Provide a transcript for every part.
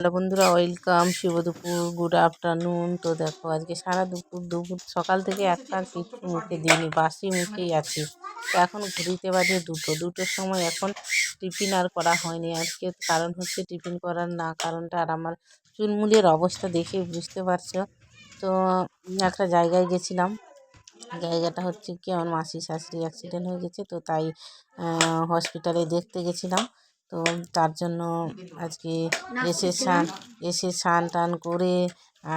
Hello বন্ধুরা, welcome. শুভ দুপুর, good afternoon. তো দেখো আজকে সারা দুপুর সকাল থেকে একটা কিছু মুখে দিইনি, বাসি মুখেই আছি। তো এখন ঘুরিতে বাজে দুটোর সময়। এখন টিফিন আর করা হয়নি আজকে, কারণ হচ্ছে টিফিন করার না কারণটা আর আমার চুলমুলের অবস্থা দেখে বুঝতে পারছো। তো একটা জায়গায় গেছিলাম, জায়গাটা হচ্ছে কি আমার মাসির শাশুড়ি অ্যাক্সিডেন্ট হয়ে গেছে, তো তাই হসপিটালে দেখতে গেছিলাম। তো তার জন্য আজকে এসে স্নান টান করে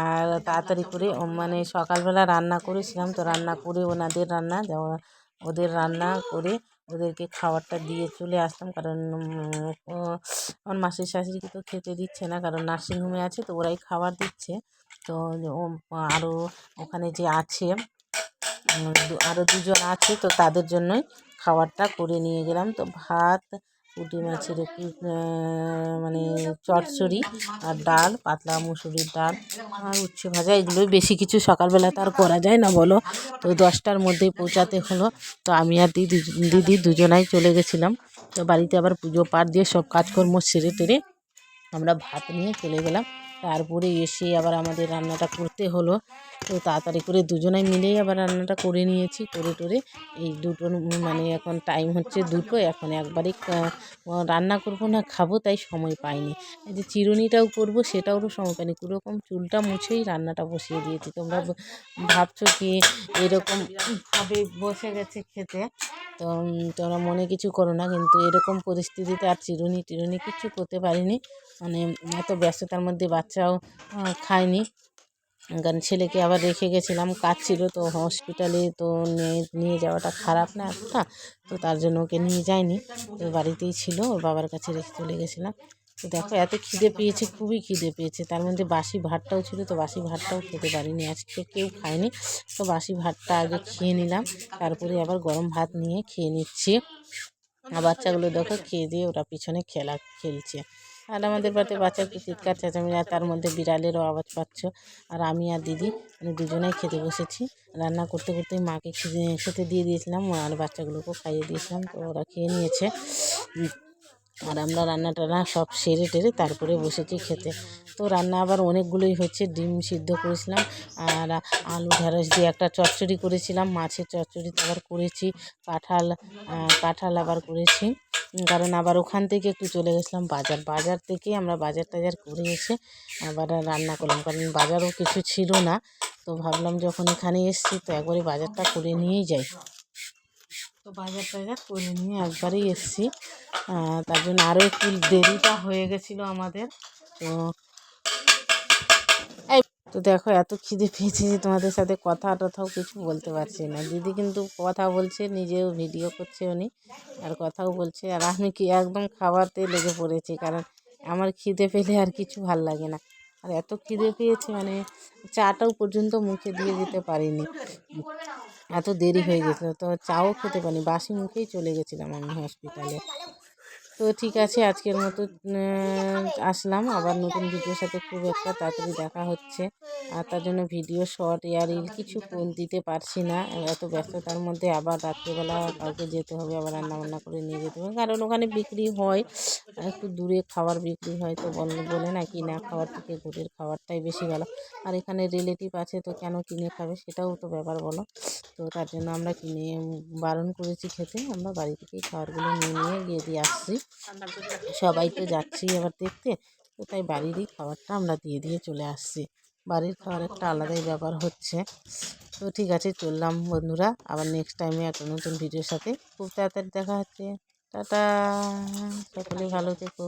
আর তাড়াতাড়ি করে মানে সকালবেলা রান্না করেছিলাম। তো রান্না করে ওদের রান্না করে ওদেরকে খাবারটা দিয়ে চলে আসলাম, কারণ আমার মাসির শাশুড়িকে তো খেতে দিচ্ছে না, কারণ নার্সিংহোমে আছে, তো ওরাই খাবার দিচ্ছে। তো আরও ওখানে যে আছে আরও দুজন আছে, তো তাদের জন্যই খাবারটা করে নিয়ে গেলাম। তো ভাত, পুঁটি মাছের একটু মানে চচ্চড়ি আর ডাল, পাতলা মুসুরির ডাল আর উচ্ছে ভাজা, এগুলোই। বেশি কিছু সকালবেলা তো আর করা যায় না বলো। তো 10টার মধ্যেই পৌঁছাতে হলো। তো আমি আর দিদি দুজনাই চলে গেছিলাম। তো বাড়িতে আবার পুজো পাঠ দিয়ে সব কাজকর্ম সেরে টেরে আমরা ভাত নিয়ে চলে গেলাম। তারপরে এসে আবার আমাদের রান্নাটা করতে হলো। তো তাড়াতাড়ি করে দুজনাই মিলেই আবার রান্নাটা করে নিয়েছি, করে টোরে এই দুটোর মানে এখন টাইম হচ্ছে 2টো। এখন একবারই রান্না করব না খাবো, তাই সময় পাইনি। এই যে চিরুনিটাও করব, সেটাও সময় পাইনি। কোনোরকম চুলটা মুছেই রান্নাটা বসিয়ে দিয়েছি। তোমরা ভাবছো কি এরকম ভাবে বসে গেছে খেতে, তো তোমরা মনে কিছু করো না, কিন্তু এরকম পরিস্থিতিতে আর চিরুনি টিরুনি কিছু করতে পারিনি। মানে এত ব্যস্ততার মধ্যে বাচ্চাও খায়নি, কারণ ছেলেকে আবার রেখে গেছিলাম, কাজ ছিল। তো হসপিটালে তো নিয়ে যাওয়াটা খারাপ না একটা, তো তার জন্য ওকে নিয়ে যায়নি, তো বাড়িতেই ছিল, ওর বাবার কাছে রেখে চলে গেছিলাম। তো দেখো এত খিদে পেয়েছে, খুবই খিদে পেয়েছে। তার মধ্যে বাসি ভাতটাও ছিল, তো বাসি ভাতটাও খেতে পারিনি, আজকে কেউ খায়নি। তো বাসি ভাতটা আগে খেয়ে নিলাম, তারপরে আবার গরম ভাত নিয়ে খেয়ে নিচ্ছি। আর বাচ্চাগুলো দেখো খেয়ে দিয়ে ওরা পিছনে খেলছে। আর আমাদের বাড়িতে বাচ্চা একটু চিৎকার চেঁচামেচি, আর তার মধ্যে বিড়ালেরও আওয়াজ পাচ্ছ। আর আমি আর দিদি মানে দুজনেই খেতে বসেছি। রান্না করতে করতেই মাকে খেতে দিয়ে দিয়েছিলাম, আর বাচ্চাগুলোকেও খাইয়ে দিয়েছিলাম, তো ওরা খেয়ে নিয়েছে। আর আমরা রান্না টান্না সব সেরে টেরে তারপরে বসেছি খেতে। তো রান্না আবার অনেকগুলোই হচ্ছে। ডিম সিদ্ধ করেছিলাম, আর আলু ঢেঁড়স দিয়ে একটা চচ্চড়ি করেছিলাম, মাছের চচ্চড়ি তো আবার করেছি, কাঁঠাল আবার করেছি। কারণ আবার ওখান থেকে একটু চলে গেছিলাম বাজার থেকে আমরা বাজার টাজার করে এসে আবার রান্না করলাম, কারণ বাজারও কিছু ছিল না। তো ভাবলাম যখন এখানে এসেছি তো একবারে বাজারটা করে নিয়েই যাই। তো বাজার টাজার করে নিয়ে একবারেই এসেছি। তার জন্য আরও একটু দেরিটা হয়ে গেছিলো আমাদের। তো তো দেখো এত খিদে পেয়েছে যে তোমাদের সাথে কথা টথাও কিছু বলতে পারছি না। দিদি কিন্তু কথা বলছে, নিজেও ভিডিও করছে উনি, আর কথাও বলছে। আর আমি কি একদম খাওয়াতে লেগে পড়েছি, কারণ আমার খিদে পেলে আর কিছু ভাল লাগে না। আর এত খিদে পেয়েছে মানে চাটাও পর্যন্ত মুখে দিয়ে যেতে পারিনি, এত দেরি হয়ে গেছিলো। তো চাও খেতে পারিনি, বাসি মুখেই চলে গেছিলাম আমি হসপিটালে। তো ঠিক আছে, আজকের মতো আসলাম। আবার নতুন ভিডিওর সাথে খুব একটা তাড়াতাড়ি দেখা হচ্ছে। আর তার জন্য ভিডিও শর্ট রিল কিছু দিতে পারছি না, এত ব্যস্ততার মধ্যে। আবার রাত্রিবেলা কাউকে যেতে হবে, আবার রান্নাবান্না করে নিয়ে যেতে হবে, কারণ ওখানে বিক্রি হয়, একটু দূরে খাবার বিক্রি হয়। তো বলে না কিনা খাবার থেকে ঘরের খাবারটাই বেশি ভালো। আর এখানে রিলেটিভ আছে, তো কেন কিনে খাবে, সেটাও তো ব্যাপার বলো। তো তার জন্য আমরা কিনে বারণ করেছি খেতে, আমরা বাড়ি থেকেই খাবারগুলো নিয়ে গিয়ে দিয়ে আসছি। সবাই তো যাচ্ছি আবার দেখতে, তো তাই বাড়িরই খাবারটা আমরা দিয়ে চলে আসছি। বাড়ির খাবার একটা আলাদাই ব্যাপার হচ্ছে। তো ঠিক আছে, চললাম বন্ধুরা, আবার নেক্সট টাইমে একটা নতুন ভিডিওর সাথে খুব তাড়াতাড়ি দেখা হচ্ছে। টাটা, সকলে ভালো থেকো।